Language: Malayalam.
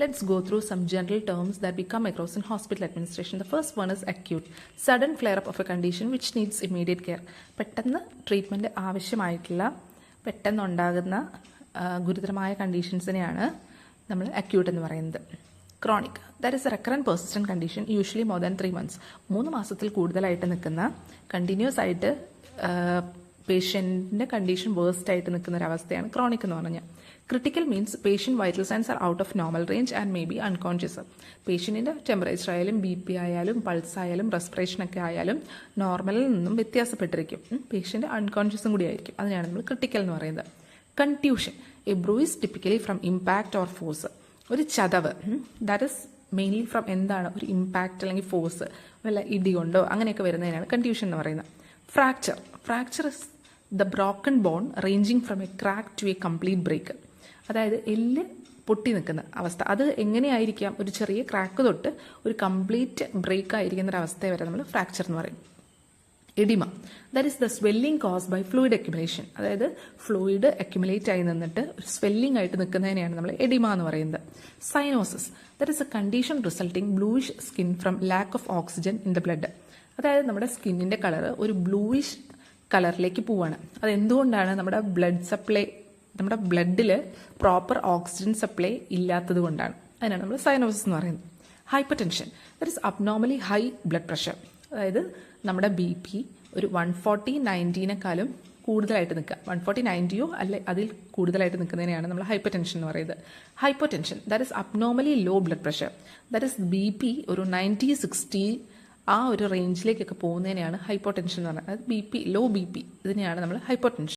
Let's go through some general terms that we come across in hospital administration. The first one is acute, sudden flare-up of a condition which needs immediate care. പെട്ടെന്ന് ട്രീറ്റ്മെൻറ്റ് ആവശ്യമായിട്ടുള്ള പെട്ടെന്നുണ്ടാകുന്ന ഗുരുതരമായ കണ്ടീഷൻസിനെയാണ് നമ്മൾ അക്യൂട്ട് എന്ന് പറയുന്നത്. Chronic, that is A recurrent persistent condition usually more than 3 months. 3 മാസത്തിൽ കൂടുതലായിട്ട് നിൽക്കുന്ന കണ്ടിന്യൂസ് ആയിട്ട് പേഷ്യൻറ്റിൻ്റെ കണ്ടീഷൻ വേഴ്സ്റ്റ് ആയിട്ട് നിൽക്കുന്ന ഒരവസ്ഥയാണ് ക്രോണിക് എന്ന് പറഞ്ഞാൽ. Critical means patient vital signs are out of normal range and may be unconscious. പേഷ്യൻറ്റിൻ്റെ ടെമ്പറേച്ചർ ആയാലും BP ആയാലും പൾസ് ആയാലും റെസ്പിറേഷനൊക്കെ ആയാലും നോർമലിൽ നിന്നും വ്യത്യാസപ്പെട്ടിരിക്കും. പേഷ്യൻറ്റ് അൺകോൺഷ്യസും കൂടി ആയിരിക്കും. അതിനാണ് നമ്മൾ ക്രിട്ടിക്കൽ എന്ന് പറയുന്നത്. Contusion, A bruise typically from impact or force. ഒരു ചതവ്, ദാറ്റ് ഇസ് മെയിൻലി ഫ്രം എന്താണ്, ഒരു ഇമ്പാക്ട് അല്ലെങ്കിൽ ഫോഴ്സ്, വല്ല ഇടി കൊണ്ടോ അങ്ങനെയൊക്കെ വരുന്നതിനാണ് കൺട്യൂഷൻ എന്ന് പറയുന്നത്. Fracture, fracture is the broken bone ranging from a crack to a complete break. അതായത് എല്ല് പൊട്ടി നിൽക്കുന്ന അവസ്ഥ. അത് എങ്ങനെയായിരിക്കാം, ഒരു ചെറിയ ക്രാക്ക് തൊട്ട് ഒരു കംപ്ലീറ്റ് ബ്രേക്ക് ആയിരിക്കുന്ന ഒരു അവസ്ഥയെ വരെ നമ്മൾ ഫ്രാക്ചർ എന്ന് പറയും. Edema, that is the swelling caused by fluid accumulation. അതായത് ഫ്ലൂയിഡ് അക്യുമുലേറ്റ് ആയി നിന്നിട്ട് ഒരു സ്വെല്ലിംഗ് ആയിട്ട് നിൽക്കുന്നതിനെയാണ് നമ്മൾ എഡിമ എന്ന് പറയുന്നത്. Cyanosis, that is A condition resulting bluish skin from lack of oxygen in the blood. അതായത് നമ്മുടെ സ്കിന്നിന്റെ കളർ ഒരു ബ്ലൂയിഷ് കളറിലേക്ക് പോവാണ്. അതെന്തുകൊണ്ടാണ്? നമ്മുടെ നമ്മുടെ ബ്ലഡിൽ പ്രോപ്പർ ഓക്സിജൻ സപ്ലൈ ഇല്ലാത്തത് കൊണ്ടാണ്. അതിനാണ് നമ്മൾ സൈനോസിസ് എന്ന് പറയുന്നത്. Hyper tension, that is abnormally high blood pressure. അതായത് നമ്മുടെ BP ഒരു 140/90 കൂടുതലായിട്ട് നിൽക്കുക. 140/90 അല്ലെ അതിൽ കൂടുതലായിട്ട് നിൽക്കുന്നതിനെയാണ് നമ്മൾ ഹൈപ്പർ ടെൻഷൻ എന്ന് പറയുന്നത്. Hypertension, that is abnormally low blood pressure. That is BP ഒരു 90/60 ആ ഒരു റേഞ്ചിലേക്കൊക്കെ പോകുന്നതിനെയാണ് ഹൈപ്പോ ടെൻഷൻ എന്ന് പറയുന്നത്. അത് ലോ BP ഇതിനെയാണ് നമ്മൾ ഹൈപ്പോ ടെൻഷൻ.